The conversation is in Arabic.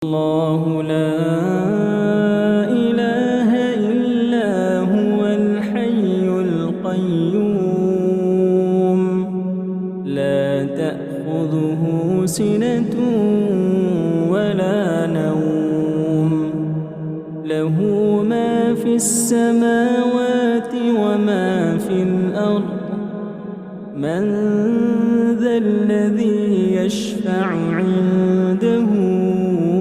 الله لا إله إلا هو الحي القيوم لا تأخذه سنة ولا نوم له ما في السماوات وما في الأرض من ذا الذي يشفع عنده